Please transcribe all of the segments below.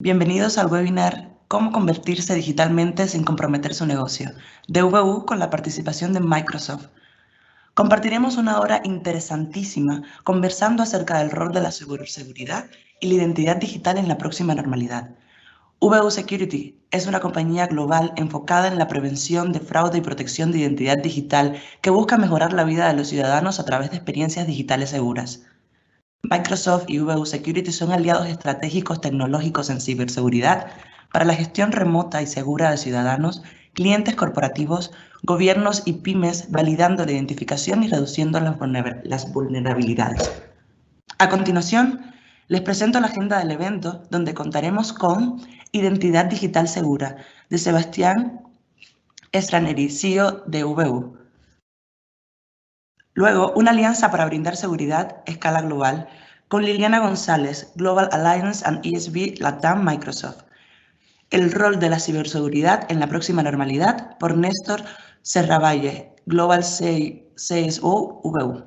Bienvenidos al webinar "Cómo convertirse digitalmente sin comprometer su negocio", de VU con la participación de Microsoft. Compartiremos una hora interesantísima conversando acerca del rol de la ciberseguridad y la identidad digital en la próxima normalidad. VU Security es una compañía global enfocada en la prevención de fraude y protección de identidad digital que busca mejorar la vida de los ciudadanos a través de experiencias digitales seguras. Microsoft y VU Security son aliados estratégicos tecnológicos en ciberseguridad para la gestión remota y segura de ciudadanos, clientes corporativos, gobiernos y pymes, validando la identificación y reduciendo las vulnerabilidades. A continuación, les presento la agenda del evento, donde contaremos con Identidad Digital Segura, de Sebastián Estraneri, CEO de VU. Luego, una alianza para brindar seguridad a escala global, con Liliana González, Global Alliance and ESB LATAM Microsoft. El rol de la ciberseguridad en la próxima normalidad, por Néstor Serravalle, Global CSO VU.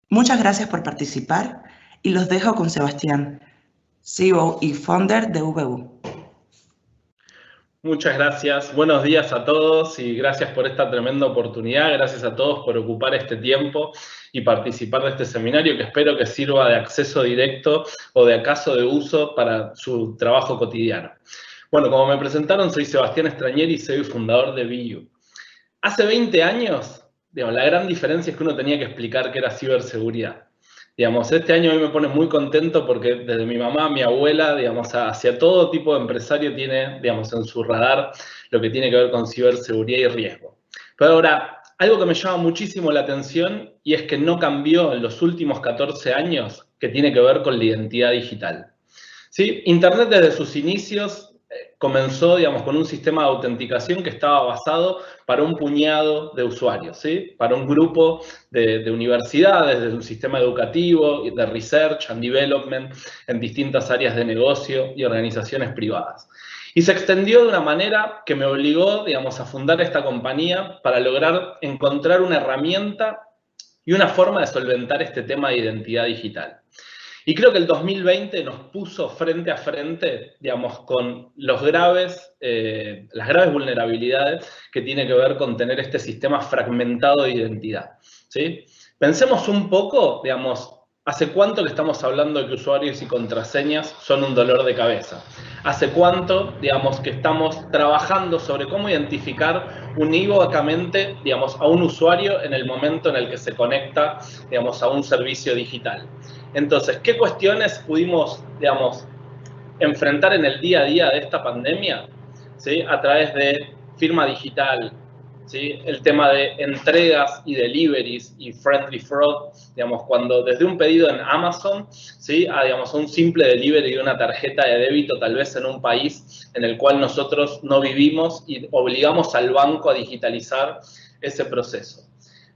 Muchas gracias por participar y los dejo con Sebastián, CEO y founder de VU. Muchas gracias. Buenos días a todos y gracias por esta tremenda oportunidad. Gracias a todos por ocupar este tiempo y participar de este seminario que espero que sirva de acceso directo o de acaso de uso para su trabajo cotidiano. Bueno, como me presentaron, soy Sebastián Estraneri, soy fundador de VU. Hace 20 años, la gran diferencia es que uno tenía que explicar qué era ciberseguridad. Este año a mí me pone muy contento porque desde mi mamá, mi abuela, hacia todo tipo de empresario tiene, en su radar lo que tiene que ver con ciberseguridad y riesgo. Pero ahora, algo que me llama muchísimo la atención y es que no cambió en los últimos 14 años, que tiene que ver con la identidad digital. ¿Sí? Internet desde sus inicios comenzó, con un sistema de autenticación que estaba basado para un puñado de usuarios, ¿sí? Para un grupo de universidades, de un sistema educativo, de research and development en distintas áreas de negocio y organizaciones privadas. Y se extendió de una manera que me obligó, a fundar esta compañía para lograr encontrar una herramienta y una forma de solventar este tema de identidad digital. Y creo que el 2020 nos puso frente a frente, con las graves vulnerabilidades que tiene que ver con tener este sistema fragmentado de identidad, ¿sí? Pensemos un poco, ¿hace cuánto que estamos hablando de que usuarios y contraseñas son un dolor de cabeza? ¿Hace cuánto, que estamos trabajando sobre cómo identificar unívocamente, a un usuario en el momento en el que se conecta, a un servicio digital? Entonces, ¿qué cuestiones pudimos, enfrentar en el día a día de esta pandemia? ¿Sí? A través de firma digital, ¿sí? El tema de entregas y deliveries y friendly fraud, cuando desde un pedido en Amazon, ¿sí? A un simple delivery de una tarjeta de débito, tal vez en un país en el cual nosotros no vivimos y obligamos al banco a digitalizar ese proceso.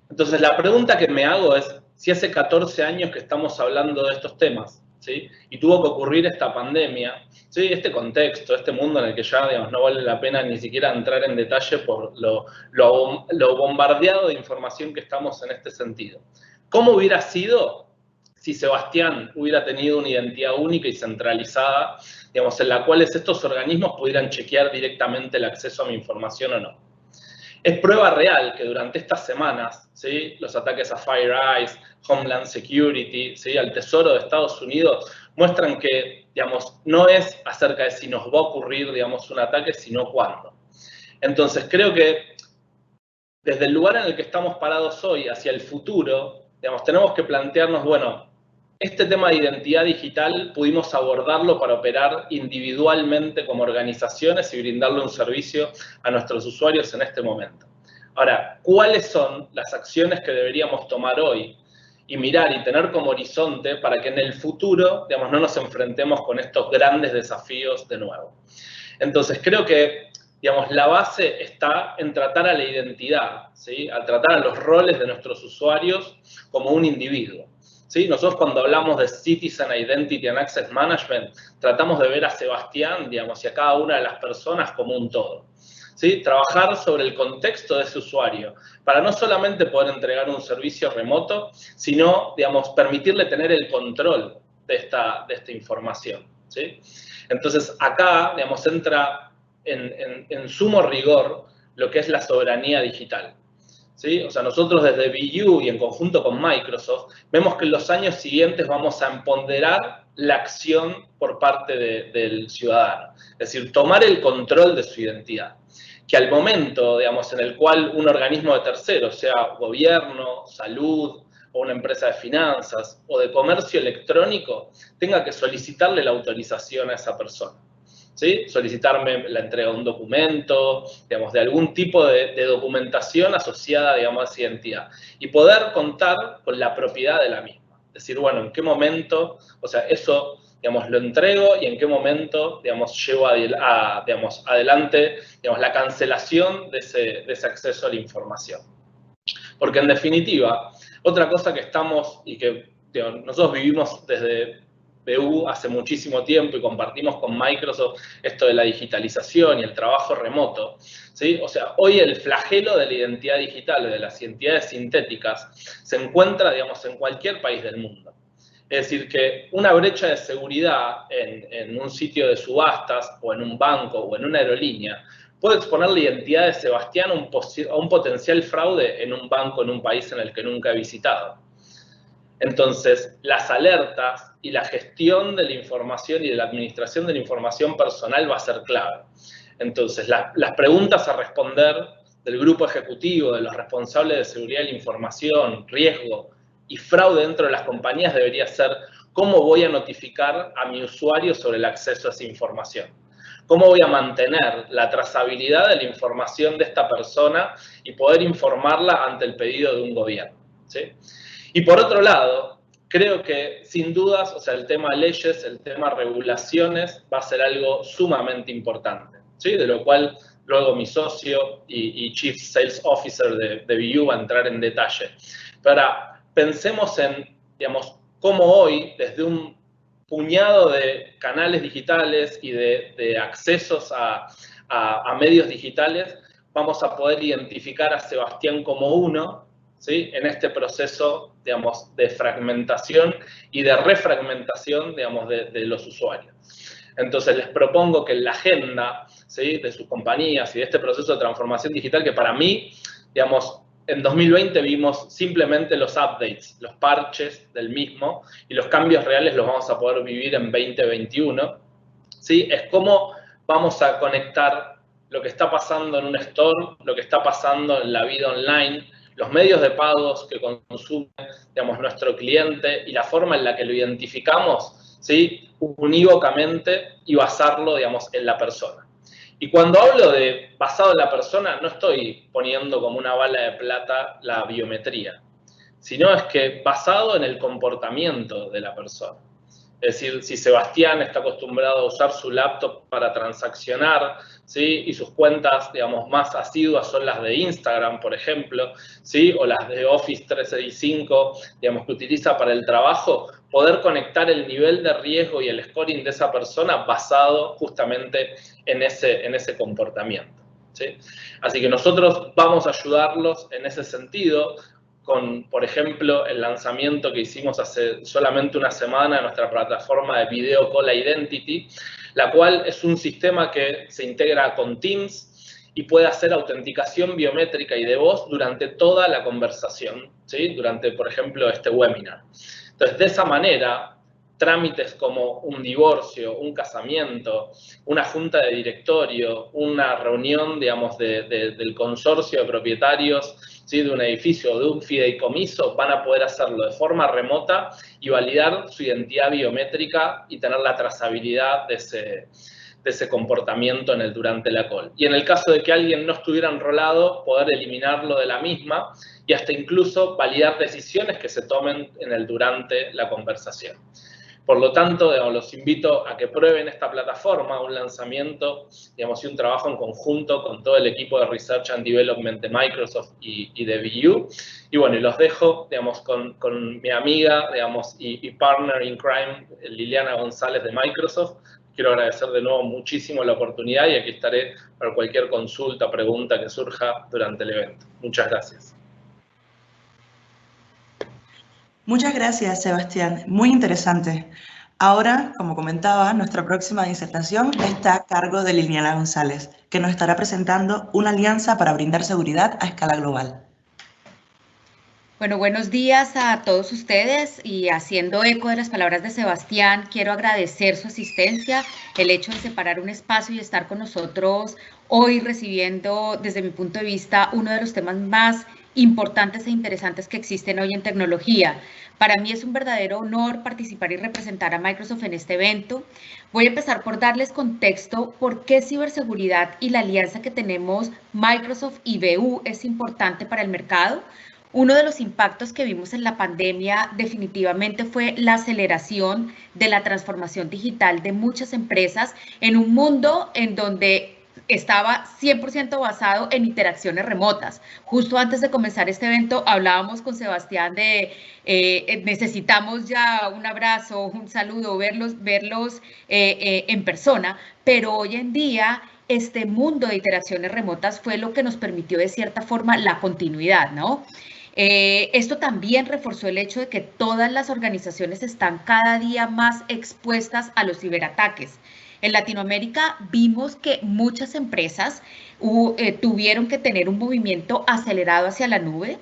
Entonces, la pregunta que me hago es, si hace 14 años que estamos hablando de estos temas, ¿sí? Y tuvo que ocurrir esta pandemia, ¿sí? Este contexto, este mundo en el que ya, no vale la pena ni siquiera entrar en detalle por lo bombardeado de información que estamos en este sentido. ¿Cómo hubiera sido si Sebastián hubiera tenido una identidad única y centralizada, en la cual estos organismos pudieran chequear directamente el acceso a mi información o no? Es prueba real que durante estas semanas, ¿sí? Los ataques a FireEye, Homeland Security, ¿sí? Al Tesoro de Estados Unidos, muestran que, no es acerca de si nos va a ocurrir, un ataque, sino cuándo. Entonces, creo que desde el lugar en el que estamos parados hoy hacia el futuro, tenemos que plantearnos, bueno, este tema de identidad digital pudimos abordarlo para operar individualmente como organizaciones y brindarle un servicio a nuestros usuarios en este momento. Ahora, ¿cuáles son las acciones que deberíamos tomar hoy y mirar y tener como horizonte para que en el futuro, no nos enfrentemos con estos grandes desafíos de nuevo? Entonces, creo que, la base está en tratar a la identidad, ¿sí? A tratar a los roles de nuestros usuarios como un individuo. ¿Sí? Nosotros cuando hablamos de Citizen Identity and Access Management, tratamos de ver a Sebastián, y a cada una de las personas como un todo. ¿Sí? Trabajar sobre el contexto de ese usuario, para no solamente poder entregar un servicio remoto, sino, permitirle tener el control de esta información. ¿Sí? Entonces, acá, digamos, entra en sumo rigor lo que es la soberanía digital. ¿Sí? O sea, nosotros desde BU y en conjunto con Microsoft, vemos que en los años siguientes vamos a empoderar la acción por parte del ciudadano. Es decir, tomar el control de su identidad. Que al momento, digamos, en el cual un organismo de terceros, sea gobierno, salud, o una empresa de finanzas, o de comercio electrónico, tenga que solicitarle la autorización a esa persona. ¿Sí? Solicitarme la entrega de un documento, digamos, de algún tipo de documentación asociada, digamos, a esa identidad. Y poder contar con la propiedad de la misma. Es decir, bueno, en qué momento, o sea, eso, digamos, lo entrego y en qué momento, digamos, llevo digamos, adelante, digamos, la cancelación de ese acceso a la información. Porque en definitiva, otra cosa que estamos y que digamos, nosotros vivimos desde BU hace muchísimo tiempo y compartimos con Microsoft esto de la digitalización y el trabajo remoto, ¿sí? O sea, hoy el flagelo de la identidad digital, de las identidades sintéticas, se encuentra, digamos, en cualquier país del mundo. Es decir, que una brecha de seguridad en un sitio de subastas o en un banco o en una aerolínea puede exponer la identidad de Sebastián a un potencial fraude en un banco en un país en el que nunca he visitado. Entonces, las alertas y la gestión de la información y de la administración de la información personal va a ser clave. Entonces, las preguntas a responder del grupo ejecutivo, de los responsables de seguridad de la información, riesgo y fraude dentro de las compañías debería ser ¿cómo voy a notificar a mi usuario sobre el acceso a esa información? ¿Cómo voy a mantener la trazabilidad de la información de esta persona y poder informarla ante el pedido de un gobierno? ¿Sí? Y por otro lado, creo que sin dudas, o sea, el tema leyes, el tema regulaciones va a ser algo sumamente importante, ¿sí? De lo cual luego mi socio y Chief Sales Officer de BU va a entrar en detalle. Pero ahora, pensemos en, digamos, cómo hoy, desde un puñado de canales digitales y de accesos a medios digitales, vamos a poder identificar a Sebastián como uno, ¿sí? En este proceso, digamos, de fragmentación y de refragmentación, digamos, de los usuarios. Entonces, les propongo que en la agenda, ¿sí? De sus compañías y de este proceso de transformación digital, que para mí, digamos, en 2020 vimos simplemente los updates, los parches del mismo, y los cambios reales los vamos a poder vivir en 2021, ¿sí? Es cómo vamos a conectar lo que está pasando en un store, lo que está pasando en la vida online, los medios de pagos que consume, digamos, nuestro cliente y la forma en la que lo identificamos, ¿sí? Unívocamente y basarlo, digamos, en la persona. Y cuando hablo de basado en la persona, no estoy poniendo como una bala de plata la biometría, sino es que basado en el comportamiento de la persona. Es decir, si Sebastián está acostumbrado a usar su laptop para transaccionar, ¿sí? Y sus cuentas, digamos, más asiduas son las de Instagram, por ejemplo, ¿sí? O las de Office 365, digamos, que utiliza para el trabajo, poder conectar el nivel de riesgo y el scoring de esa persona basado justamente en ese comportamiento, ¿sí? Así que nosotros vamos a ayudarlos en ese sentido, con, por ejemplo, el lanzamiento que hicimos hace solamente una semana de nuestra plataforma de Video Call Identity, la cual es un sistema que se integra con Teams y puede hacer autenticación biométrica y de voz durante toda la conversación, ¿sí? Durante, por ejemplo, este webinar. Entonces, de esa manera, trámites como un divorcio, un casamiento, una junta de directorio, una reunión, digamos, del consorcio de propietarios, ¿sí? De un edificio o de un fideicomiso, van a poder hacerlo de forma remota y validar su identidad biométrica y tener la trazabilidad de ese comportamiento durante la call. Y en el caso de que alguien no estuviera enrolado, poder eliminarlo de la misma y hasta incluso validar decisiones que se tomen durante la conversación. Por lo tanto, digamos, los invito a que prueben esta plataforma, un lanzamiento, digamos, y un trabajo en conjunto con todo el equipo de Research and Development de Microsoft y de BU. Y bueno, y los dejo, digamos, con mi amiga, digamos, y partner in crime, Liliana González de Microsoft. Quiero agradecer de nuevo muchísimo la oportunidad y aquí estaré para cualquier consulta, pregunta que surja durante el evento. Muchas gracias. Muchas gracias, Sebastián. Muy interesante. Ahora, como comentaba, nuestra próxima disertación está a cargo de Liliana González, que nos estará presentando una alianza para brindar seguridad a escala global. Bueno, buenos días a todos ustedes y haciendo eco de las palabras de Sebastián, quiero agradecer su asistencia, el hecho de separar un espacio y estar con nosotros hoy recibiendo, desde mi punto de vista, uno de los temas más importantes e interesantes que existen hoy en tecnología. Para mí es un verdadero honor participar y representar a Microsoft en este evento. Voy a empezar por darles contexto por qué ciberseguridad y la alianza que tenemos Microsoft y BU es importante para el mercado. Uno de los impactos que vimos en la pandemia definitivamente fue la aceleración de la transformación digital de muchas empresas en un mundo en donde estaba 100% basado en interacciones remotas. Justo antes de comenzar este evento hablábamos con Sebastián de necesitamos ya un abrazo, un saludo, verlos en persona, pero hoy en día este mundo de interacciones remotas fue lo que nos permitió de cierta forma la continuidad, ¿no? Esto también reforzó el hecho de que todas las organizaciones están cada día más expuestas a los ciberataques. En Latinoamérica vimos que muchas empresas tuvieron que tener un movimiento acelerado hacia la nube,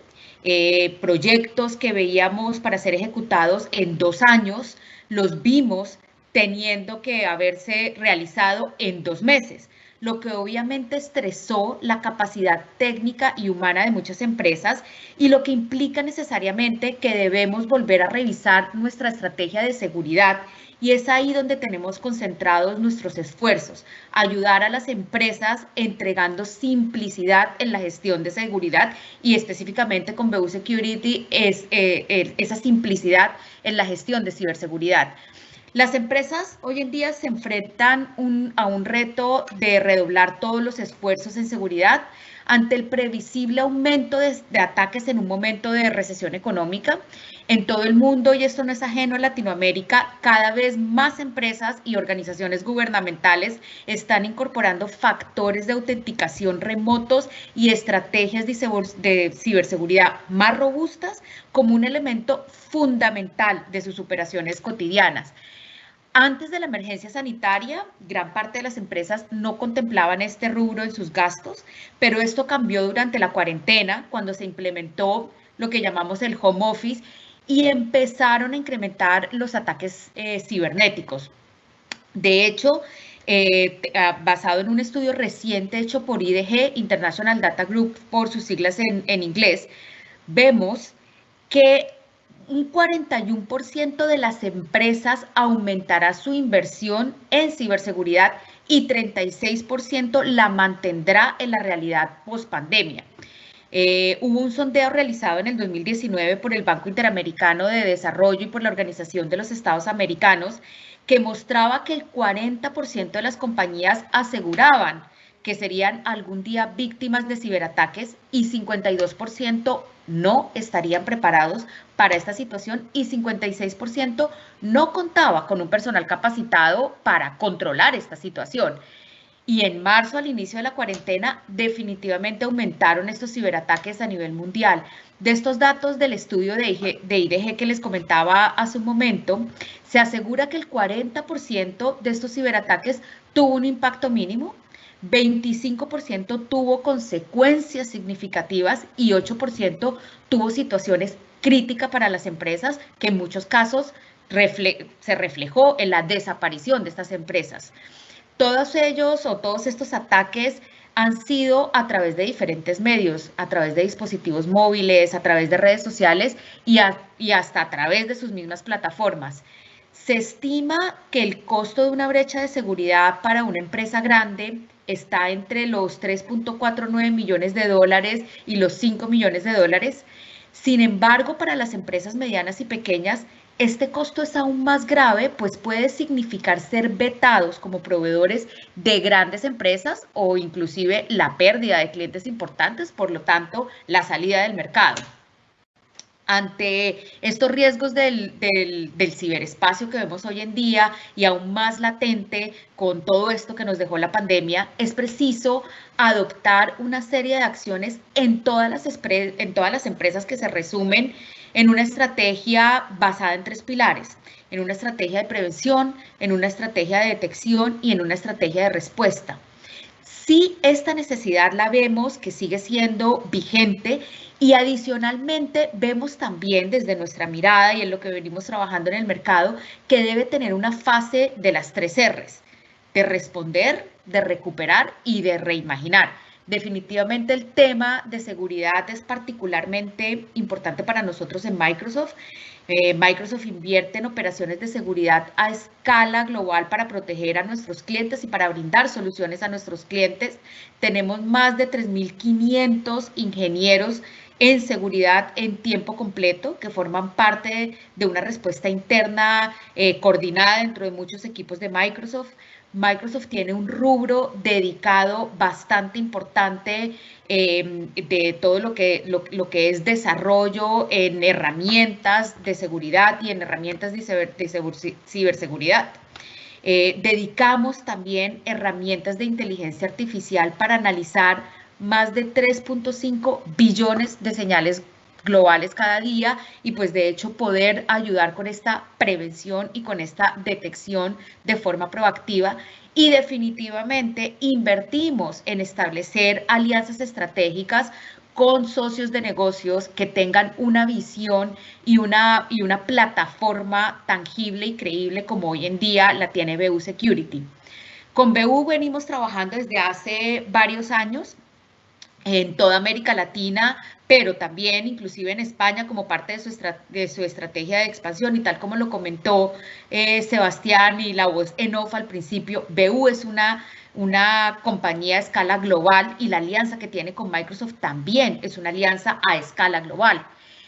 proyectos que veíamos para ser ejecutados en 2 años, los vimos teniendo que haberse realizado en 2 meses, lo que obviamente estresó la capacidad técnica y humana de muchas empresas y lo que implica necesariamente que debemos volver a revisar nuestra estrategia de seguridad. Y es ahí donde tenemos concentrados nuestros esfuerzos, ayudar a las empresas entregando simplicidad en la gestión de seguridad y específicamente con BU Security es esa simplicidad en la gestión de ciberseguridad. Las empresas hoy en día se enfrentan a un reto de redoblar todos los esfuerzos en seguridad ante el previsible aumento de ataques en un momento de recesión económica. En todo el mundo, y esto no es ajeno a Latinoamérica, cada vez más empresas y organizaciones gubernamentales están incorporando factores de autenticación remotos y estrategias de ciberseguridad más robustas como un elemento fundamental de sus operaciones cotidianas. Antes de la emergencia sanitaria, gran parte de las empresas no contemplaban este rubro en sus gastos, pero esto cambió durante la cuarentena, cuando se implementó lo que llamamos el home office y empezaron a incrementar los ataques cibernéticos. De hecho, basado en un estudio reciente hecho por IDG, International Data Group, por sus siglas en inglés, vemos que un 41% de las empresas aumentará su inversión en ciberseguridad y 36% la mantendrá en la realidad post-pandemia. Hubo un sondeo realizado en el 2019 por el Banco Interamericano de Desarrollo y por la Organización de los Estados Americanos que mostraba que el 40% de las compañías aseguraban que serían algún día víctimas de ciberataques y 52% no estarían preparados para esta situación y 56% no contaba con un personal capacitado para controlar esta situación. Y en marzo, al inicio de la cuarentena, definitivamente aumentaron estos ciberataques a nivel mundial. De estos datos del estudio de IDG que les comentaba hace un momento, se asegura que el 40% de estos ciberataques tuvo un impacto mínimo, 25% tuvo consecuencias significativas y 8% tuvo situaciones críticas para las empresas, que en muchos casos se reflejó en la desaparición de estas empresas. Todos ellos o todos estos ataques han sido a través de diferentes medios, a través de dispositivos móviles, a través de redes sociales y hasta a través de sus mismas plataformas. Se estima que el costo de una brecha de seguridad para una empresa grande está entre los 3.49 millones de dólares y los 5 millones de dólares. Sin embargo, para las empresas medianas y pequeñas, este costo es aún más grave, pues puede significar ser vetados como proveedores de grandes empresas o inclusive la pérdida de clientes importantes, por lo tanto, la salida del mercado. Ante estos riesgos del ciberespacio que vemos hoy en día y aún más latente con todo esto que nos dejó la pandemia, es preciso adoptar una serie de acciones en todas las empresas que se resumen en una estrategia basada en 3 pilares, en una estrategia de prevención, en una estrategia de detección y en una estrategia de respuesta. Sí, esta necesidad la vemos que sigue siendo vigente y adicionalmente vemos también desde nuestra mirada y en lo que venimos trabajando en el mercado que debe tener una fase de las 3 R's, de responder, de recuperar y de reimaginar. Definitivamente el tema de seguridad es particularmente importante para nosotros en Microsoft. Microsoft invierte en operaciones de seguridad a escala global para proteger a nuestros clientes y para brindar soluciones a nuestros clientes. Tenemos más de 3.500 ingenieros en seguridad en tiempo completo que forman parte de una respuesta interna coordinada dentro de muchos equipos de Microsoft. Microsoft tiene un rubro dedicado bastante importante de todo lo que es desarrollo en herramientas de seguridad y en herramientas de ciberseguridad. Dedicamos también herramientas de inteligencia artificial para analizar más de 3.5 billones de señales globales cada día y pues de hecho poder ayudar con esta prevención y con esta detección de forma proactiva. Y definitivamente invertimos en establecer alianzas estratégicas con socios de negocios que tengan una visión y una plataforma tangible y creíble como hoy en día la tiene BU Security. Con BU venimos trabajando desde hace varios años en toda América Latina, pero también inclusive en España como parte de su estrategia de expansión y tal como lo comentó Sebastián y la voz en off al principio, BU es una compañía a escala global y la alianza que tiene con Microsoft también es una alianza a escala global.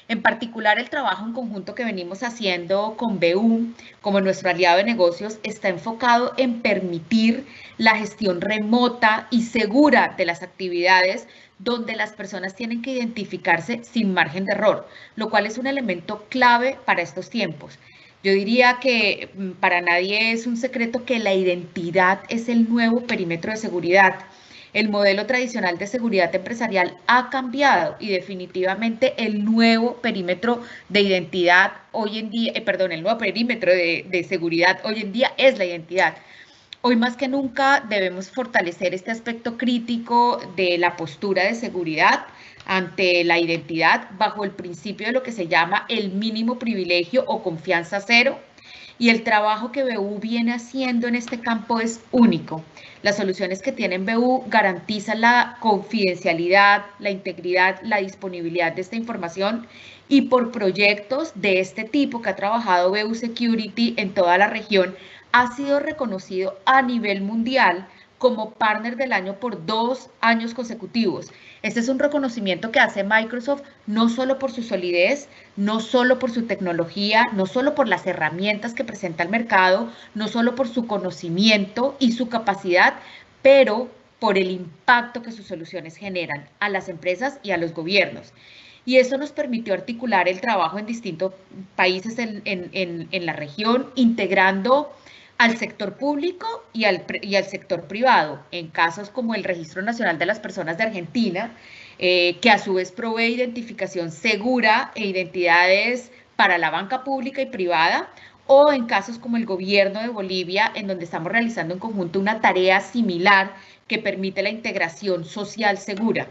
En particular, el trabajo en conjunto que venimos haciendo con BU, como nuestro aliado de negocios, está enfocado en permitir la gestión remota y segura de las actividades donde las personas tienen que identificarse sin margen de error, lo cual es un elemento clave para estos tiempos. Yo diría que para nadie es un secreto que la identidad es el nuevo perímetro de seguridad. El modelo tradicional de seguridad empresarial ha cambiado y definitivamente el nuevo perímetro de identidad hoy en día, el nuevo perímetro de seguridad hoy en día es la identidad. Hoy más que nunca debemos fortalecer este aspecto crítico de la postura de seguridad ante la identidad bajo el principio de lo que se llama el mínimo privilegio o confianza cero. Y el trabajo que BU viene haciendo en este campo es único. Las soluciones que tienen BU garantizan la confidencialidad, la integridad, la disponibilidad de esta información y por proyectos de este tipo que ha trabajado BU Security en toda la región, ha sido reconocido a nivel mundial como partner del año por 2 años consecutivos. Este es un reconocimiento que hace Microsoft no solo por su solidez, no solo por su tecnología, no solo por las herramientas que presenta el mercado, no solo por su conocimiento y su capacidad, pero por el impacto que sus soluciones generan a las empresas y a los gobiernos. Y eso nos permitió articular el trabajo en distintos países en la región, integrando al sector público y al sector privado, en casos como el Registro Nacional de las Personas de Argentina, que a su vez provee identificación segura e identidades para la banca pública y privada, o en casos como el gobierno de Bolivia, en donde estamos realizando en conjunto una tarea similar que permite la integración social segura.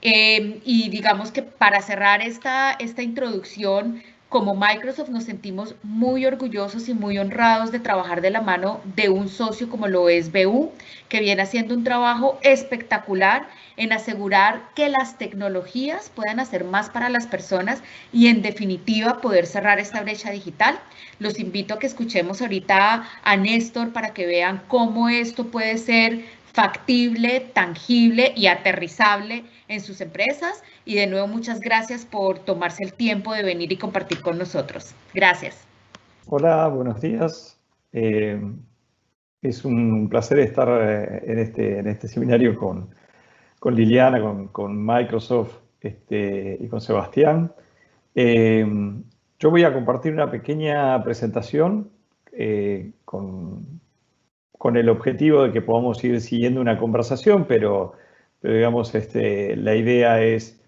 Y digamos que para cerrar esta introducción, como Microsoft nos sentimos muy orgullosos y muy honrados de trabajar de la mano de un socio como lo es BU, que viene haciendo un trabajo espectacular en asegurar que las tecnologías puedan hacer más para las personas y en definitiva poder cerrar esta brecha digital. Los invito a que escuchemos ahorita a Néstor para que vean cómo esto puede ser factible, tangible y aterrizable en sus empresas. Y de nuevo, muchas gracias por tomarse el tiempo de venir y compartir con nosotros. Gracias. Hola, buenos días. Es un placer estar en este seminario con Liliana, con Microsoft y con Sebastián. Yo voy a compartir una pequeña presentación con el objetivo de que podamos ir siguiendo una conversación, pero digamos, la idea es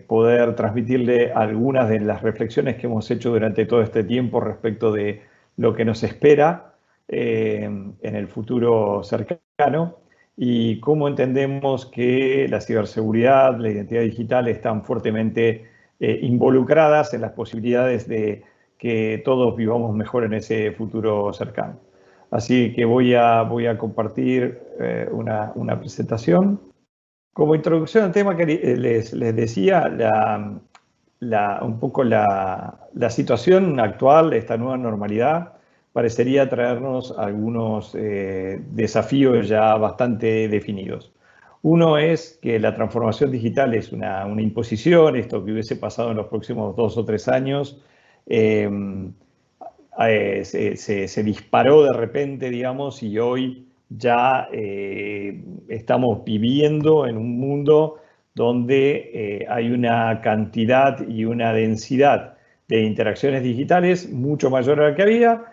poder transmitirle algunas de las reflexiones que hemos hecho durante todo este tiempo respecto de lo que nos espera en el futuro cercano y cómo entendemos que la ciberseguridad, la identidad digital están fuertemente involucradas en las posibilidades de que todos vivamos mejor en ese futuro cercano. Así que voy a compartir una presentación. Como introducción al tema que les decía, un poco la situación actual, esta nueva normalidad, parecería traernos algunos desafíos ya bastante definidos. Uno es que la transformación digital es una imposición, esto que hubiese pasado en los próximos 2 o 3 años, se disparó de repente, digamos, y hoy ya estamos viviendo en un mundo donde hay una cantidad y una densidad de interacciones digitales mucho mayor a la que había.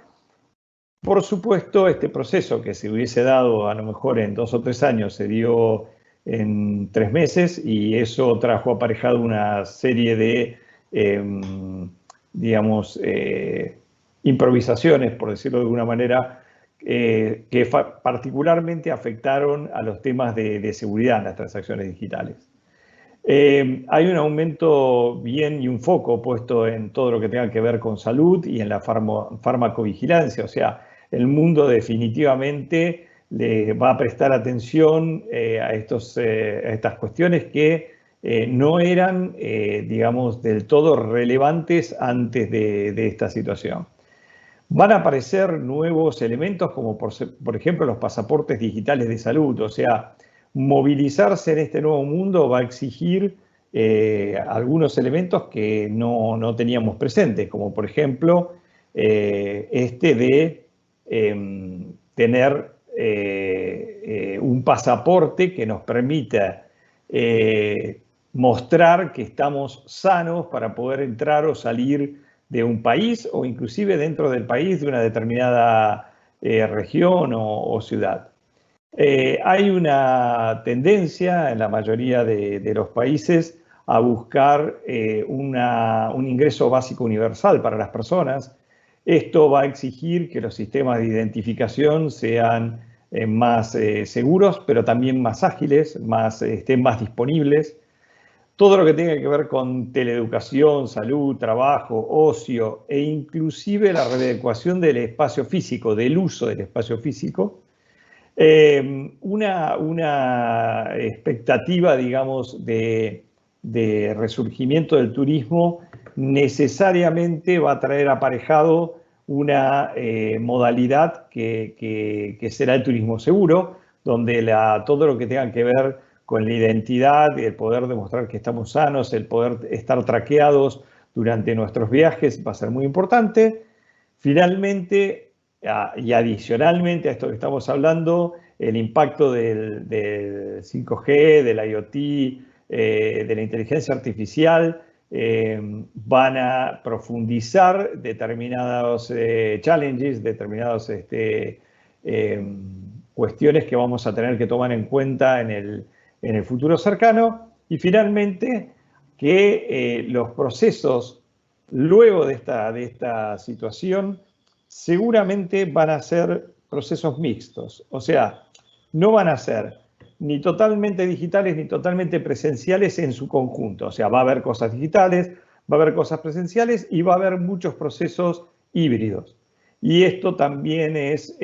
Por supuesto, este proceso que se hubiese dado a lo mejor en 2 o 3 años se dio en 3 meses y eso trajo aparejado una serie de, digamos, improvisaciones, por decirlo de alguna manera, que particularmente afectaron a los temas de seguridad en las transacciones digitales. Hay un aumento bien y un foco puesto en todo lo que tenga que ver con salud y en la farmacovigilancia, o sea, el mundo definitivamente le va a prestar atención a estas cuestiones que no eran, digamos, del todo relevantes antes de esta situación. Van a aparecer nuevos elementos como por ejemplo los pasaportes digitales de salud, o sea, movilizarse en este nuevo mundo va a exigir algunos elementos que no teníamos presentes, como por ejemplo de tener un pasaporte que nos permita mostrar que estamos sanos para poder entrar o salir de un país o inclusive dentro del país de una determinada región o ciudad. Hay una tendencia en la mayoría de los países a buscar un ingreso básico universal para las personas. Esto va a exigir que los sistemas de identificación sean más seguros, pero también más ágiles, estén más disponibles. Todo lo que tenga que ver con teleeducación, salud, trabajo, ocio e inclusive la readecuación del espacio físico, del uso del espacio físico. Una expectativa, digamos, de resurgimiento del turismo necesariamente va a traer aparejado una modalidad que será el turismo seguro, donde todo lo que tenga que ver con la identidad, el poder demostrar que estamos sanos, el poder estar traqueados durante nuestros viajes va a ser muy importante. Finalmente, y adicionalmente a esto que estamos hablando, el impacto del 5G, del IoT, de la inteligencia artificial, van a profundizar determinados challenges, determinadas cuestiones que vamos a tener que tomar en cuenta en el futuro cercano. Y finalmente, que los procesos luego de esta situación seguramente van a ser procesos mixtos, o sea, no van a ser ni totalmente digitales ni totalmente presenciales en su conjunto, o sea, va a haber cosas digitales, va a haber cosas presenciales y va a haber muchos procesos híbridos. Y esto también es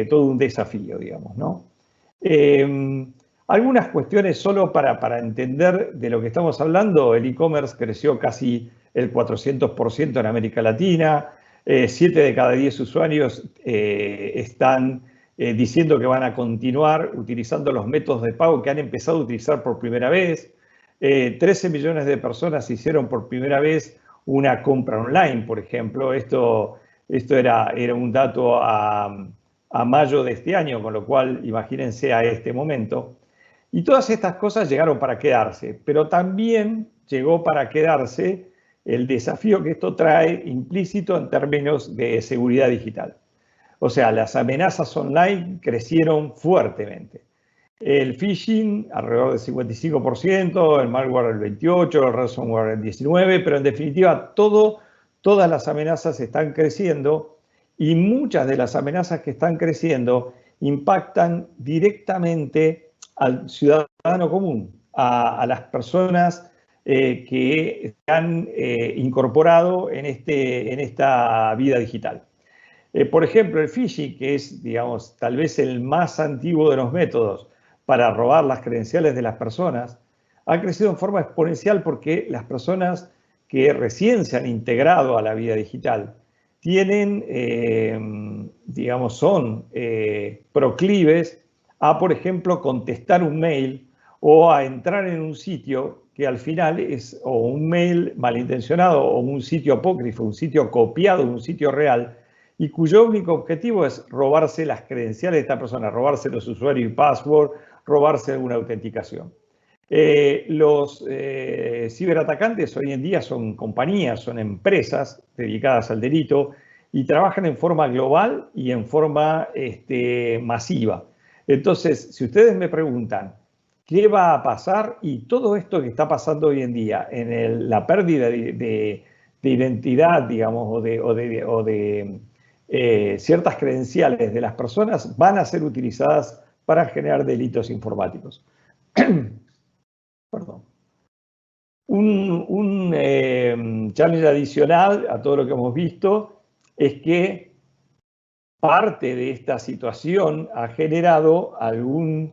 todo un desafío, digamos, ¿no? Algunas cuestiones solo para entender de lo que estamos hablando. El e-commerce creció casi el 400% en América Latina. 7 de cada 10 usuarios están diciendo que van a continuar utilizando los métodos de pago que han empezado a utilizar por primera vez. 13 millones de personas hicieron por primera vez una compra online, por ejemplo. Esto era un dato a mayo de este año, con lo cual imagínense a este momento. Y todas estas cosas llegaron para quedarse, pero también llegó para quedarse el desafío que esto trae implícito en términos de seguridad digital. O sea, las amenazas online crecieron fuertemente. El phishing alrededor del 55%, el malware el 28%, el ransomware el 19%, pero en definitiva todas las amenazas están creciendo y muchas de las amenazas que están creciendo impactan directamente al ciudadano común, a las personas que se han incorporado en esta vida digital. Por ejemplo, el phishing, que es, digamos, tal vez el más antiguo de los métodos para robar las credenciales de las personas, ha crecido en forma exponencial porque las personas que recién se han integrado a la vida digital tienen, digamos, son proclives a, por ejemplo, contestar un mail o a entrar en un sitio que al final es o un mail malintencionado o un sitio apócrifo, un sitio copiado de un sitio real, y cuyo único objetivo es robarse las credenciales de esta persona, robarse los usuarios y password, robarse alguna autenticación. Los ciberatacantes hoy en día son compañías, son empresas dedicadas al delito y trabajan en forma global y en forma masiva. Entonces, si ustedes me preguntan, ¿qué va a pasar? Y todo esto que está pasando hoy en día en la pérdida de identidad, digamos, o de ciertas credenciales de las personas van a ser utilizadas para generar delitos informáticos. Perdón. Un challenge adicional a todo lo que hemos visto es que parte de esta situación ha generado algún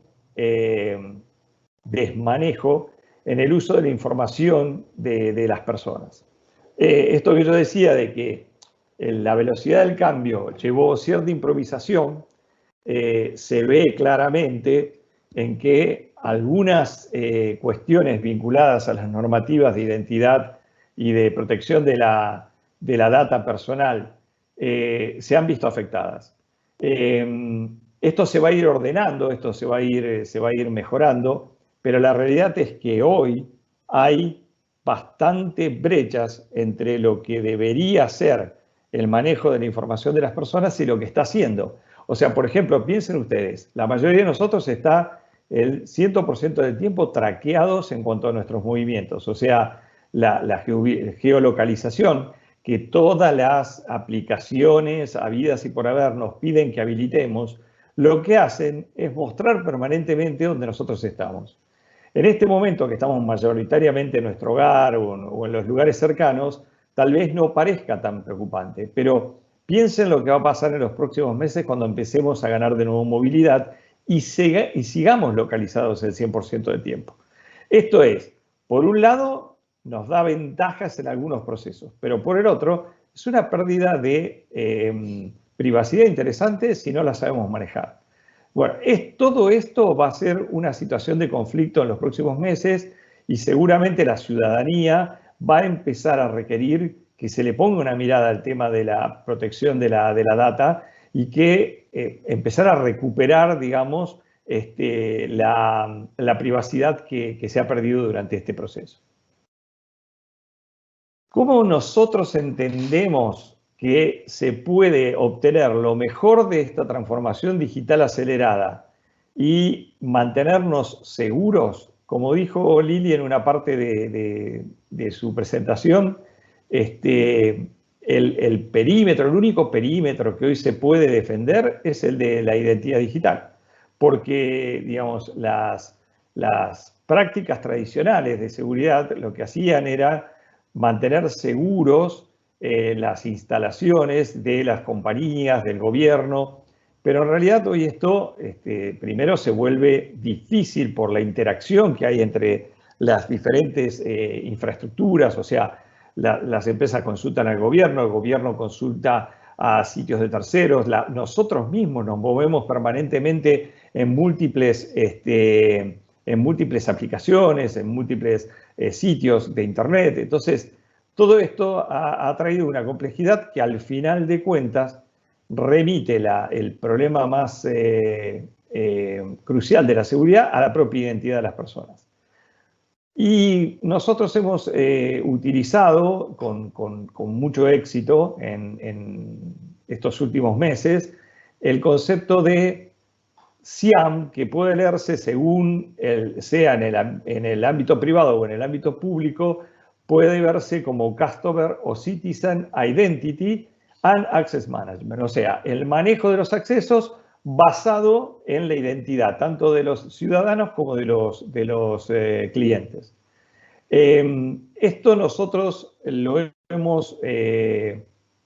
desmanejo en el uso de la información de las personas. Esto que yo decía de que la velocidad del cambio llevó cierta improvisación, se ve claramente en que algunas cuestiones vinculadas a las normativas de identidad y de protección de la data personal se han visto afectadas. Esto se va a ir ordenando, esto se va a ir mejorando, pero la realidad es que hoy hay bastantes brechas entre lo que debería ser el manejo de la información de las personas y lo que está haciendo. O sea, por ejemplo, piensen ustedes, la mayoría de nosotros está el 100% del tiempo traqueados en cuanto a nuestros movimientos. O sea, la geolocalización que todas las aplicaciones habidas y por haber nos piden que habilitemos, lo que hacen es mostrar permanentemente dónde nosotros estamos. En este momento que estamos mayoritariamente en nuestro hogar o en los lugares cercanos, tal vez no parezca tan preocupante, pero piensen lo que va a pasar en los próximos meses cuando empecemos a ganar de nuevo movilidad y sigamos localizados el 100% del tiempo. Esto es, por un lado, nos da ventajas en algunos procesos, pero por el otro, es una pérdida de privacidad interesante si no la sabemos manejar. Bueno, todo esto va a ser una situación de conflicto en los próximos meses y seguramente la ciudadanía va a empezar a requerir que se le ponga una mirada al tema de la protección de la data y que empezar a recuperar, digamos, la privacidad que se ha perdido durante este proceso. ¿Cómo nosotros entendemos que se puede obtener lo mejor de esta transformación digital acelerada y mantenernos seguros? Como dijo Lili en una parte de su presentación, el perímetro, el único perímetro que hoy se puede defender es el de la identidad digital, porque, digamos, las prácticas tradicionales de seguridad lo que hacían era mantener seguros las instalaciones de las compañías, del gobierno, pero en realidad hoy esto primero se vuelve difícil por la interacción que hay entre las diferentes infraestructuras, o sea, las empresas consultan al gobierno, el gobierno consulta a sitios de terceros, nosotros mismos nos movemos permanentemente en múltiples aplicaciones, en múltiples sitios de Internet. Entonces, todo esto ha traído una complejidad que al final de cuentas remite el problema más crucial de la seguridad a la propia identidad de las personas. Y nosotros hemos utilizado con mucho éxito en estos últimos meses el concepto de CIAM, que puede leerse según sea en el ámbito privado o en el ámbito público, puede verse como Customer o Citizen Identity and Access Management, o sea, el manejo de los accesos basado en la identidad, tanto de los ciudadanos como de los clientes. Esto nosotros lo hemos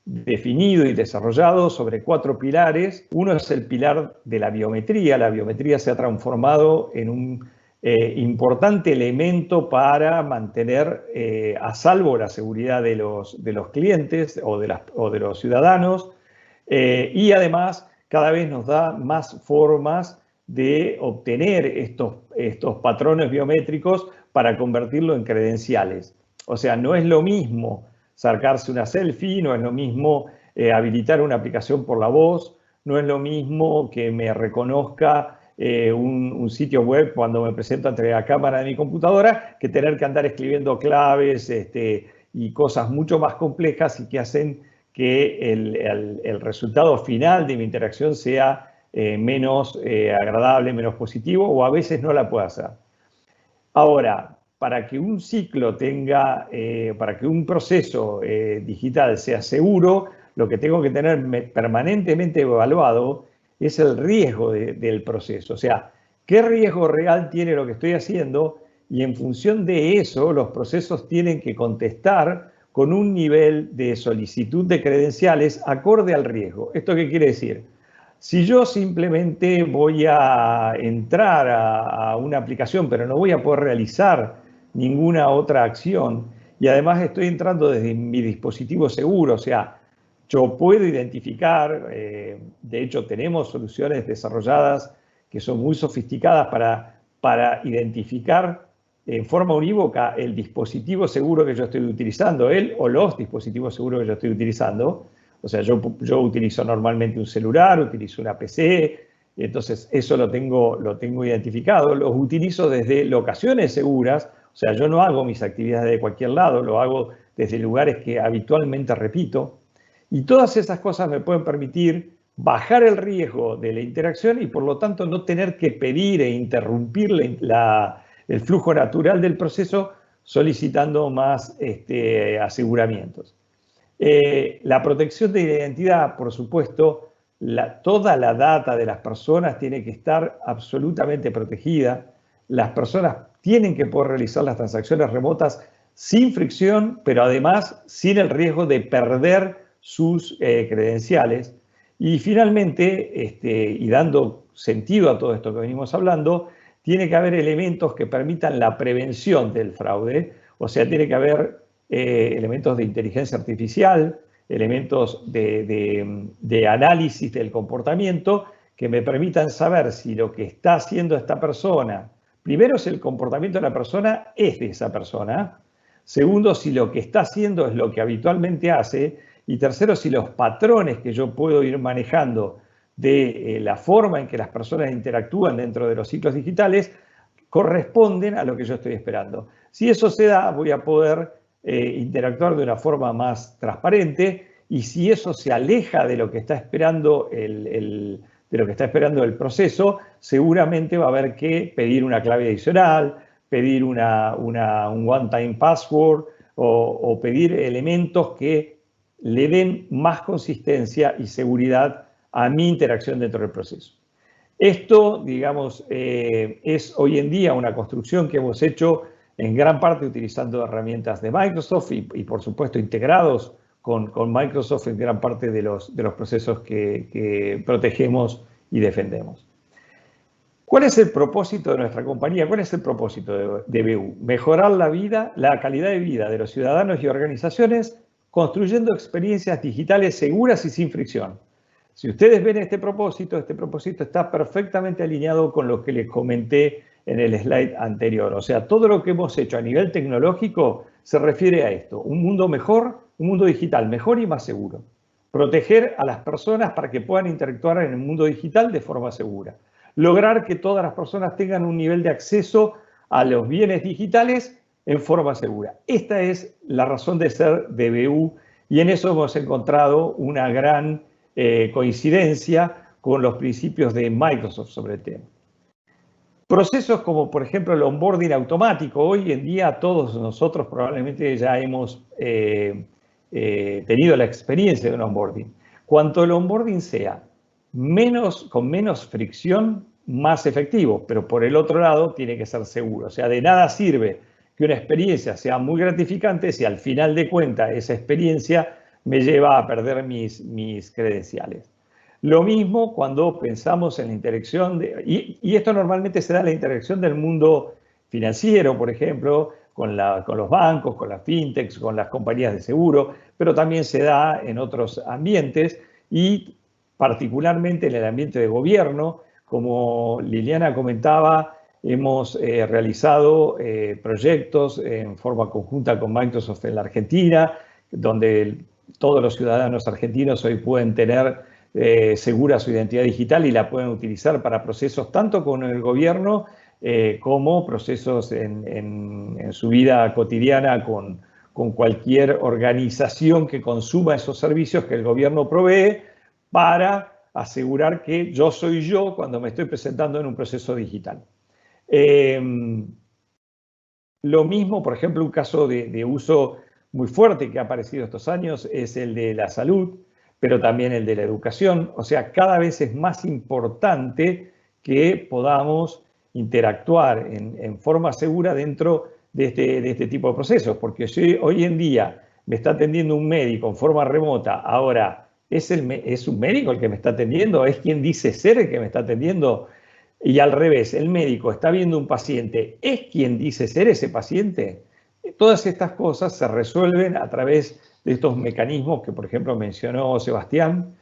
definido y desarrollado sobre 4 pilares. Uno es el pilar de la biometría. La biometría se ha transformado en un importante elemento para mantener a salvo la seguridad de los clientes o de los ciudadanos, y además cada vez nos da más formas de obtener estos patrones biométricos para convertirlo en credenciales. O sea, no es lo mismo sacarse una selfie, no es lo mismo habilitar una aplicación por la voz, no es lo mismo que me reconozca un sitio web cuando me presento ante la cámara de mi computadora, que tener que andar escribiendo claves y cosas mucho más complejas y que hacen que el resultado final de mi interacción sea menos agradable, menos positivo, o a veces no la pueda hacer. Ahora, para que un ciclo tenga, para que un proceso digital sea seguro, lo que tengo que tener permanentemente evaluado es el riesgo del proceso. O sea, ¿qué riesgo real tiene lo que estoy haciendo? Y en función de eso, los procesos tienen que contestar con un nivel de solicitud de credenciales acorde al riesgo. ¿Esto qué quiere decir? Si yo simplemente voy a entrar a una aplicación, pero no voy a poder realizar ninguna otra acción, y además estoy entrando desde mi dispositivo seguro, o sea, yo puedo identificar, de hecho tenemos soluciones desarrolladas que son muy sofisticadas para identificar en forma unívoca el dispositivo seguro que yo estoy utilizando, él o los dispositivos seguros que yo estoy utilizando. O sea, yo utilizo normalmente un celular, utilizo una PC, entonces eso lo tengo identificado. Los utilizo desde locaciones seguras, o sea, yo no hago mis actividades de cualquier lado, lo hago desde lugares que habitualmente repito. Y todas esas cosas me pueden permitir bajar el riesgo de la interacción y por lo tanto no tener que pedir e interrumpir el flujo natural del proceso solicitando más aseguramientos. La protección de la identidad, por supuesto, toda la data de las personas tiene que estar absolutamente protegida. Las personas tienen que poder realizar las transacciones remotas sin fricción, pero además sin el riesgo de perder sus credenciales. Y finalmente, y dando sentido a todo esto que venimos hablando, tiene que haber elementos que permitan la prevención del fraude, o sea, tiene que haber elementos de inteligencia artificial, elementos de análisis del comportamiento que me permitan saber si lo que está haciendo esta persona, primero, si el comportamiento de la persona es de esa persona, segundo, si lo que está haciendo es lo que habitualmente hace, y tercero, si los patrones que yo puedo ir manejando de la forma en que las personas interactúan dentro de los ciclos digitales corresponden a lo que yo estoy esperando. Si eso se da, voy a poder interactuar de una forma más transparente, y si eso se aleja de lo que está esperando el proceso, seguramente va a haber que pedir una clave adicional, pedir un one-time password o pedir elementos que le den más consistencia y seguridad a mi interacción dentro del proceso. Esto, digamos, es hoy en día una construcción que hemos hecho en gran parte utilizando herramientas de Microsoft y por supuesto integrados con Microsoft en gran parte de los procesos que protegemos y defendemos. ¿Cuál es el propósito de nuestra compañía? ¿Cuál es el propósito de BU? Mejorar la calidad de vida de los ciudadanos y organizaciones construyendo experiencias digitales seguras y sin fricción. Si ustedes ven este propósito está perfectamente alineado con lo que les comenté en el slide anterior. O sea, todo lo que hemos hecho a nivel tecnológico se refiere a esto. Un mundo mejor, un mundo digital mejor y más seguro. Proteger a las personas para que puedan interactuar en el mundo digital de forma segura. Lograr que todas las personas tengan un nivel de acceso a los bienes digitales en forma segura. Esta es la razón de ser de BU y en eso hemos encontrado una gran coincidencia con los principios de Microsoft sobre el tema. Procesos como, por ejemplo, el onboarding automático. Hoy en día todos nosotros probablemente ya hemos tenido la experiencia de un onboarding. Cuanto el onboarding sea con menos fricción, más efectivo, pero por el otro lado tiene que ser seguro. O sea, de nada sirve que una experiencia sea muy gratificante si al final de cuentas esa experiencia me lleva a perder mis credenciales. Lo mismo cuando pensamos en la interacción, y esto normalmente se da en la interacción del mundo financiero, por ejemplo, con los bancos, con las fintechs, con las compañías de seguro, pero también se da en otros ambientes y particularmente en el ambiente de gobierno. Como Liliana comentaba, hemos realizado proyectos en forma conjunta con Microsoft en la Argentina, donde todos los ciudadanos argentinos hoy pueden tener segura su identidad digital y la pueden utilizar para procesos tanto con el gobierno como procesos en su vida cotidiana con cualquier organización que consuma esos servicios que el gobierno provee para asegurar que yo soy yo cuando me estoy presentando en un proceso digital. Lo mismo, por ejemplo, un caso de uso muy fuerte que ha aparecido estos años es el de la salud, pero también el de la educación. O sea, cada vez es más importante que podamos interactuar en forma segura dentro de este tipo de procesos, porque si hoy en día me está atendiendo un médico en forma remota, ahora ¿es un médico el que me está atendiendo? ¿Es quien dice ser el que me está atendiendo? Y al revés, el médico está viendo un paciente, ¿es quien dice ser ese paciente? Todas estas cosas se resuelven a través de estos mecanismos que, por ejemplo, mencionó Sebastián,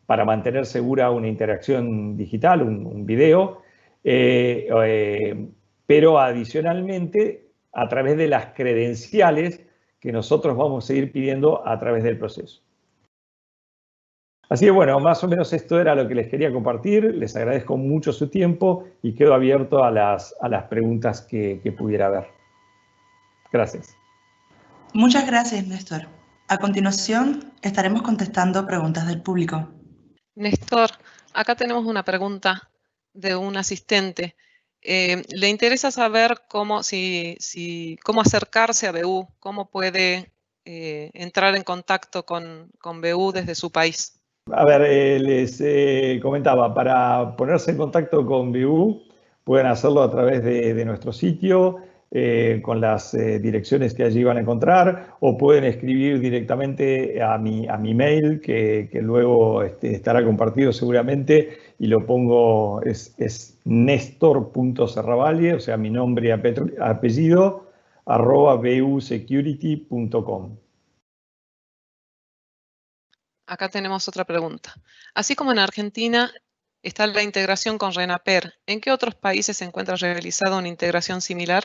para mantener segura una interacción digital, un video, pero adicionalmente a través de las credenciales que nosotros vamos a ir pidiendo a través del proceso. Así que bueno, más o menos esto era lo que les quería compartir. Les agradezco mucho su tiempo y quedo abierto a las preguntas que pudiera haber. Gracias. Muchas gracias, Néstor. A continuación, estaremos contestando preguntas del público. Néstor, acá tenemos una pregunta de un asistente. Le interesa saber cómo acercarse a BU, cómo puede entrar en contacto con BU desde su país. A ver, les comentaba, para ponerse en contacto con BU pueden hacerlo a través de nuestro sitio, con las direcciones que allí van a encontrar, o pueden escribir directamente a mi mail, que luego estará compartido seguramente, y lo pongo, es nestor.serravalle, o sea, mi nombre y apellido, @busecurity.com. Acá tenemos otra pregunta. Así como en Argentina está la integración con RENAPER, ¿en qué otros países se encuentra realizada una integración similar?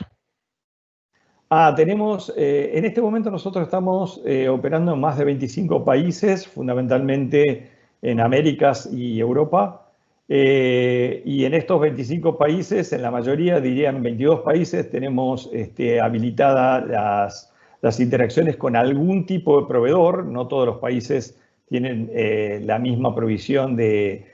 Tenemos, en este momento nosotros estamos operando en más de 25 países, fundamentalmente en Américas y Europa. Y en estos 25 países, en la mayoría, diría en 22 países, tenemos habilitadas las interacciones con algún tipo de proveedor. No todos los países tienen la misma provisión de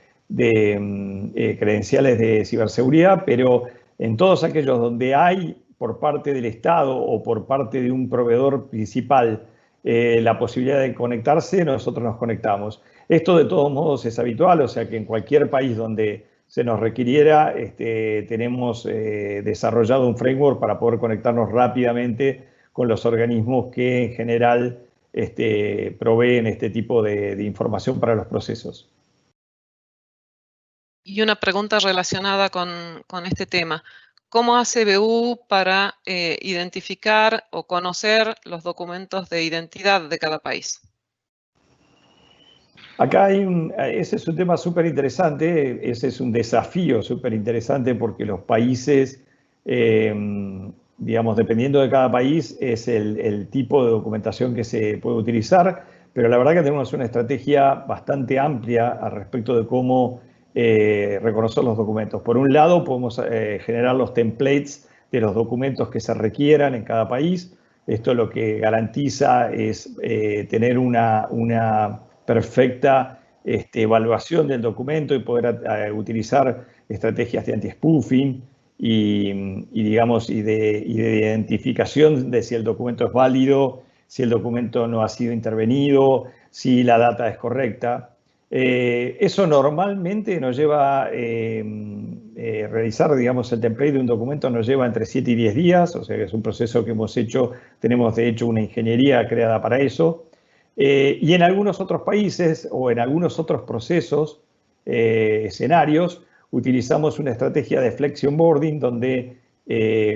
credenciales de ciberseguridad, pero en todos aquellos donde hay por parte del Estado o por parte de un proveedor principal la posibilidad de conectarse, nosotros nos conectamos. Esto de todos modos es habitual, o sea que en cualquier país donde se nos requiriera, tenemos desarrollado un framework para poder conectarnos rápidamente con los organismos que en general proveen este tipo de información para los procesos. Y una pregunta relacionada con este tema. ¿Cómo hace BU para identificar o conocer los documentos de identidad de cada país? Acá ese es un tema súper interesante, ese es un desafío súper interesante porque los países, digamos, dependiendo de cada país, es el tipo de documentación que se puede utilizar, pero la verdad que tenemos una estrategia bastante amplia al respecto de cómo reconocer los documentos. Por un lado, podemos generar los templates de los documentos que se requieran en cada país. Esto lo que garantiza es tener una perfecta evaluación del documento y poder utilizar estrategias de anti-spoofing y de identificación de si el documento es válido, si el documento no ha sido intervenido, si la data es correcta. Eso normalmente nos lleva, realizar, digamos, el template de un documento nos lleva entre 7 y 10 días, o sea que es un proceso que hemos hecho, tenemos de hecho una ingeniería creada para eso. Y en algunos otros países o en algunos otros procesos, escenarios, utilizamos una estrategia de flexion onboarding donde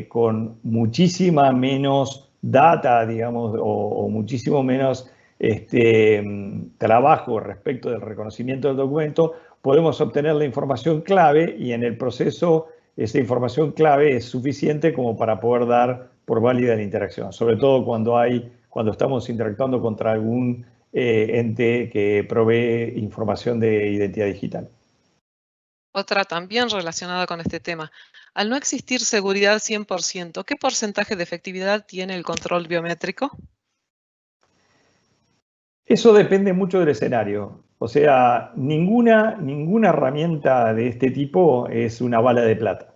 con muchísima menos data, digamos, o muchísimo menos trabajo respecto del reconocimiento del documento, podemos obtener la información clave y en el proceso esa información clave es suficiente como para poder dar por válida la interacción, sobre todo cuando estamos interactuando contra algún ente que provee información de identidad digital. Otra también relacionada con este tema. Al no existir seguridad 100%, ¿qué porcentaje de efectividad tiene el control biométrico? Eso depende mucho del escenario. O sea, ninguna herramienta de este tipo es una bala de plata.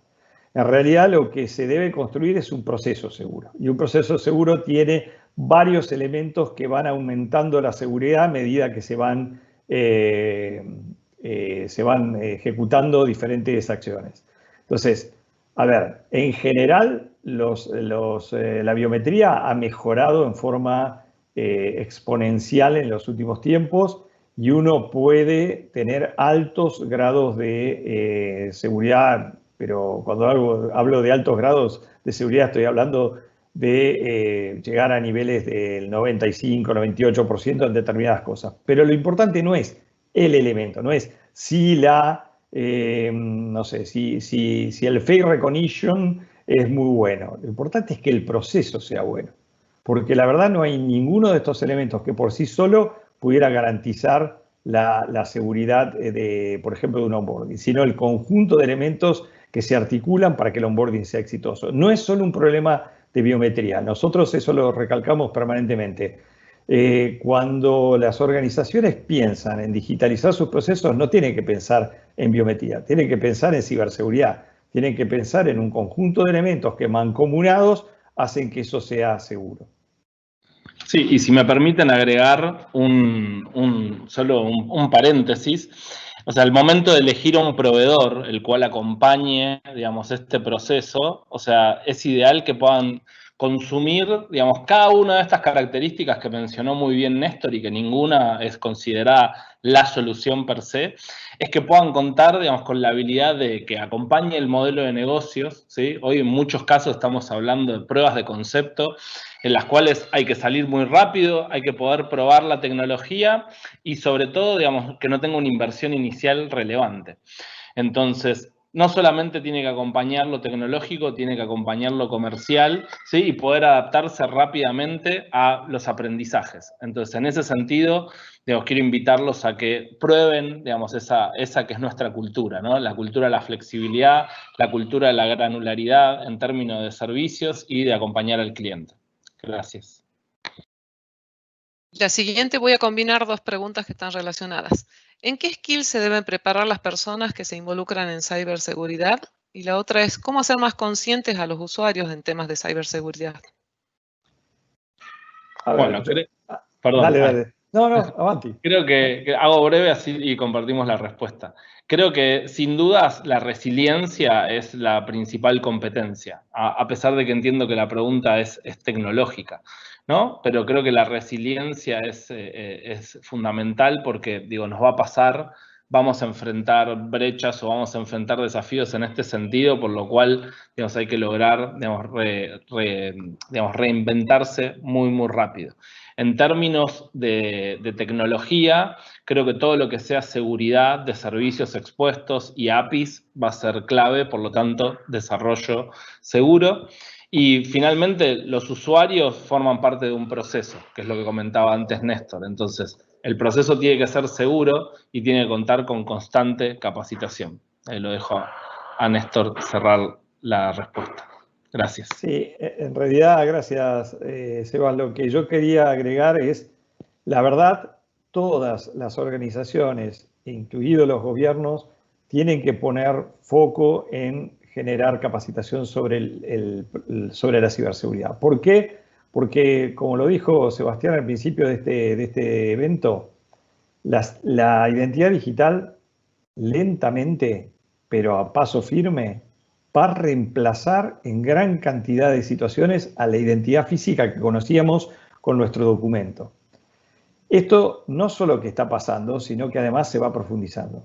En realidad lo que se debe construir es un proceso seguro. Y un proceso seguro tiene varios elementos que van aumentando la seguridad a medida que se van ejecutando diferentes acciones. Entonces, a ver, en general la biometría ha mejorado en forma exponencial en los últimos tiempos y uno puede tener altos grados de seguridad, pero cuando hablo de altos grados de seguridad estoy hablando de llegar a niveles del 95, 98% en determinadas cosas. Pero lo importante no es el elemento, no es si no sé, si el face recognition es muy bueno. Lo importante es que el proceso sea bueno. Porque la verdad no hay ninguno de estos elementos que por sí solo pudiera garantizar la seguridad, por ejemplo, de un onboarding, sino el conjunto de elementos que se articulan para que el onboarding sea exitoso. No es solo un problema de biometría, nosotros eso lo recalcamos permanentemente. Cuando las organizaciones piensan en digitalizar sus procesos, no tienen que pensar en biometría, tienen que pensar en ciberseguridad, tienen que pensar en un conjunto de elementos que mancomunados hacen que eso sea seguro. Sí, y si me permiten agregar solo un paréntesis, o sea, el momento de elegir a un proveedor el cual acompañe, digamos, este proceso, o sea, es ideal que puedan consumir, digamos, cada una de estas características que mencionó muy bien Néstor y que ninguna es considerada la solución per se, es que puedan contar, digamos, con la habilidad de que acompañe el modelo de negocios, ¿sí? Hoy en muchos casos estamos hablando de pruebas de concepto en las cuales hay que salir muy rápido, hay que poder probar la tecnología y sobre todo, digamos, que no tenga una inversión inicial relevante. Entonces, no solamente tiene que acompañar lo tecnológico, tiene que acompañar lo comercial, ¿sí? Y poder adaptarse rápidamente a los aprendizajes. Entonces, en ese sentido, digamos, quiero invitarlos a que prueben, digamos, esa que es nuestra cultura, ¿no? La cultura de la flexibilidad, la cultura de la granularidad en términos de servicios y de acompañar al cliente. Gracias. La siguiente voy a combinar dos preguntas que están relacionadas. ¿En qué skills se deben preparar las personas que se involucran en ciberseguridad? Y la otra es, ¿cómo hacer más conscientes a los usuarios en temas de ciberseguridad? Bueno, perdón. Dale. No, avanti. Creo que hago breve así y compartimos la respuesta. Creo que sin dudas la resiliencia es la principal competencia, a pesar de que entiendo que la pregunta es tecnológica, ¿no? Pero creo que la resiliencia es fundamental porque, digo, nos va a pasar, vamos a enfrentar brechas o vamos a enfrentar desafíos en este sentido, por lo cual, digamos, hay que lograr, digamos, reinventarse muy, muy rápido. En términos de tecnología, creo que todo lo que sea seguridad de servicios expuestos y APIs va a ser clave, por lo tanto, desarrollo seguro. Y finalmente, los usuarios forman parte de un proceso, que es lo que comentaba antes Néstor. Entonces, el proceso tiene que ser seguro y tiene que contar con constante capacitación. Ahí lo dejo a Néstor cerrar la respuesta. Gracias. Sí, en realidad, gracias, Sebas. Lo que yo quería agregar es, la verdad, todas las organizaciones, incluidos los gobiernos, tienen que poner foco en generar capacitación sobre sobre la ciberseguridad. ¿Por qué? Porque, como lo dijo Sebastián al principio de este evento, la identidad digital lentamente, pero a paso firme, va a reemplazar en gran cantidad de situaciones a la identidad física que conocíamos con nuestro documento. Esto no solo que está pasando, sino que además se va profundizando.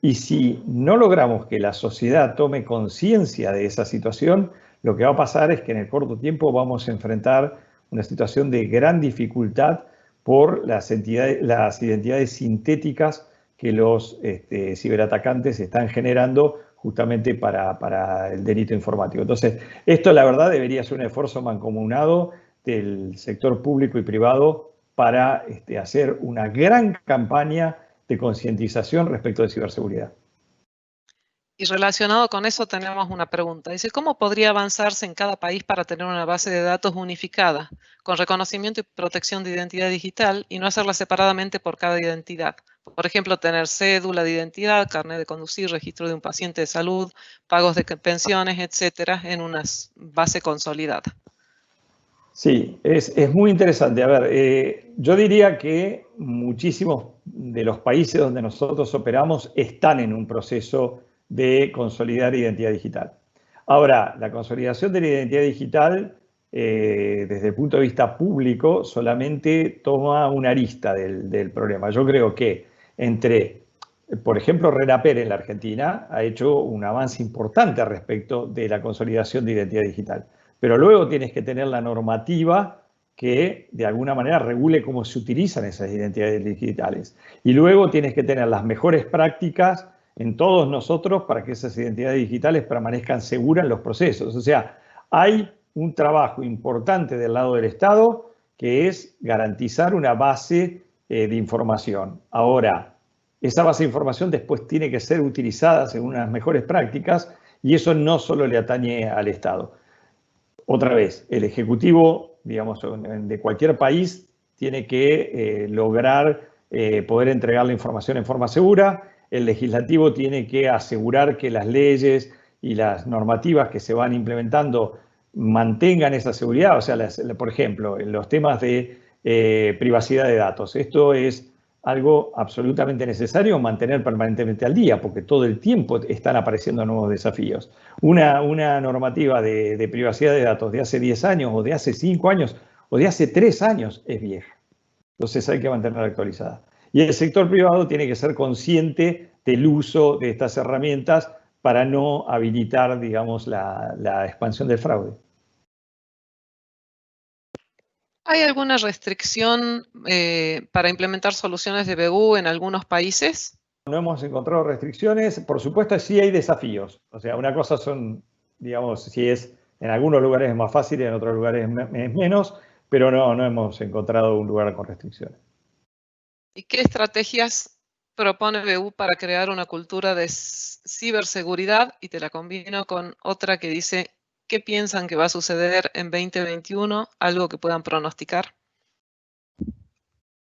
Y si no logramos que la sociedad tome conciencia de esa situación, lo que va a pasar es que en el corto tiempo vamos a enfrentar una situación de gran dificultad por las identidades sintéticas que los ciberatacantes están generando justamente para el delito informático. Entonces, esto la verdad debería ser un esfuerzo mancomunado del sector público y privado para hacer una gran campaña de concientización respecto de ciberseguridad. Y relacionado con eso tenemos una pregunta. Dice, ¿cómo podría avanzarse en cada país para tener una base de datos unificada, con reconocimiento y protección de identidad digital y no hacerla separadamente por cada identidad? Por ejemplo, tener cédula de identidad, carnet de conducir, registro de un paciente de salud, pagos de pensiones, etcétera, en una base consolidada. Sí, es muy interesante. A ver, yo diría que muchísimos de los países donde nosotros operamos están en un proceso de consolidar identidad digital. Ahora, la consolidación de la identidad digital, desde el punto de vista público, solamente toma una arista del problema. Yo creo que por ejemplo, RENAPER en la Argentina ha hecho un avance importante respecto de la consolidación de identidad digital. Pero luego tienes que tener la normativa que de alguna manera regule cómo se utilizan esas identidades digitales. Y luego tienes que tener las mejores prácticas en todos nosotros para que esas identidades digitales permanezcan seguras en los procesos. O sea, hay un trabajo importante del lado del Estado que es garantizar una base de información. Ahora, esa base de información después tiene que ser utilizada según unas mejores prácticas y eso no solo le atañe al Estado. Otra vez, el Ejecutivo, digamos, de cualquier país tiene que lograr poder entregar la información en forma segura. El Legislativo tiene que asegurar que las leyes y las normativas que se van implementando mantengan esa seguridad. O sea, por ejemplo, en los temas de privacidad de datos. Esto es algo absolutamente necesario mantener permanentemente al día, porque todo el tiempo están apareciendo nuevos desafíos. Una normativa de privacidad de datos de hace 10 años, o de hace 5 años, o de hace 3 años es vieja. Entonces hay que mantenerla actualizada. Y el sector privado tiene que ser consciente del uso de estas herramientas para no habilitar, digamos, la expansión del fraude. ¿Hay alguna restricción para implementar soluciones de BU en algunos países? No hemos encontrado restricciones. Por supuesto, sí hay desafíos. O sea, una cosa son, digamos, si es en algunos lugares es más fácil y en otros lugares es menos, pero no hemos encontrado un lugar con restricciones. ¿Y qué estrategias propone BU para crear una cultura de ciberseguridad? Y te la combino con otra que dice, ¿qué piensan que va a suceder en 2021? ¿Algo que puedan pronosticar?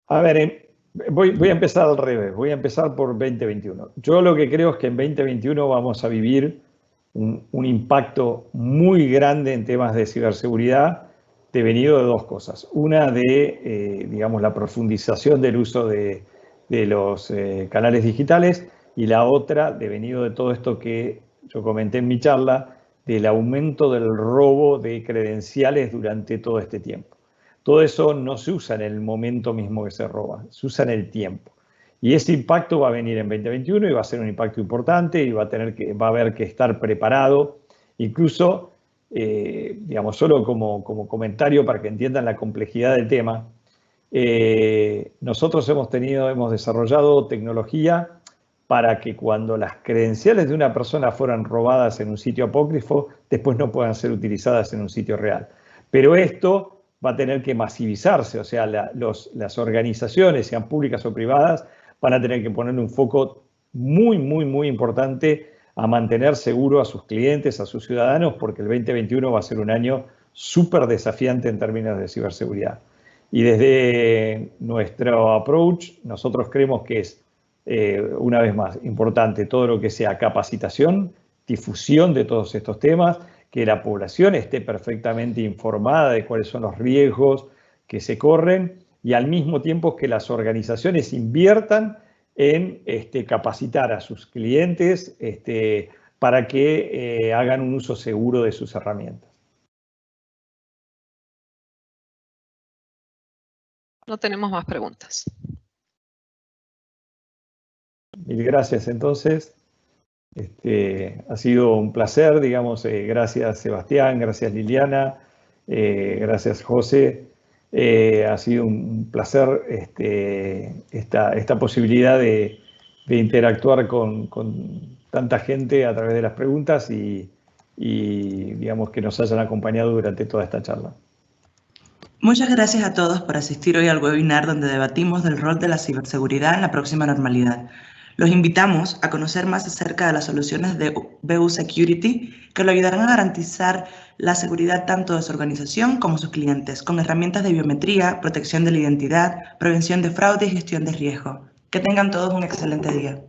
A ver, voy a empezar al revés. Voy a empezar por 2021. Yo lo que creo es que en 2021 vamos a vivir un impacto muy grande en temas de ciberseguridad devenido de dos cosas. Una digamos, la profundización del uso de los canales digitales y la otra devenido de todo esto que yo comenté en mi charla, del aumento del robo de credenciales durante todo este tiempo. Todo eso no se usa en el momento mismo que se roba, se usa en el tiempo. Y ese impacto va a venir en 2021 y va a ser un impacto importante y va a haber que estar preparado. Incluso, digamos, solo como comentario para que entiendan la complejidad del tema, nosotros hemos desarrollado tecnología para que cuando las credenciales de una persona fueran robadas en un sitio apócrifo, después no puedan ser utilizadas en un sitio real. Pero esto va a tener que masivizarse, o sea, las organizaciones, sean públicas o privadas, van a tener que poner un foco muy importante a mantener seguro a sus clientes, a sus ciudadanos, porque el 2021 va a ser un año súper desafiante en términos de ciberseguridad. Y desde nuestro approach, nosotros creemos que es, una vez más, importante todo lo que sea capacitación, difusión de todos estos temas, que la población esté perfectamente informada de cuáles son los riesgos que se corren y al mismo tiempo que las organizaciones inviertan en capacitar a sus clientes para que hagan un uso seguro de sus herramientas. No tenemos más preguntas. Mil gracias entonces. Ha sido un placer, digamos, gracias Sebastián, gracias Liliana, gracias José. Ha sido un placer esta posibilidad de interactuar con tanta gente a través de las preguntas y digamos que nos hayan acompañado durante toda esta charla. Muchas gracias a todos por asistir hoy al webinar donde debatimos del rol de la ciberseguridad en la próxima normalidad. Los invitamos a conocer más acerca de las soluciones de BU Security que lo ayudarán a garantizar la seguridad tanto de su organización como sus clientes, con herramientas de biometría, protección de la identidad, prevención de fraude y gestión de riesgo. Que tengan todos un excelente día.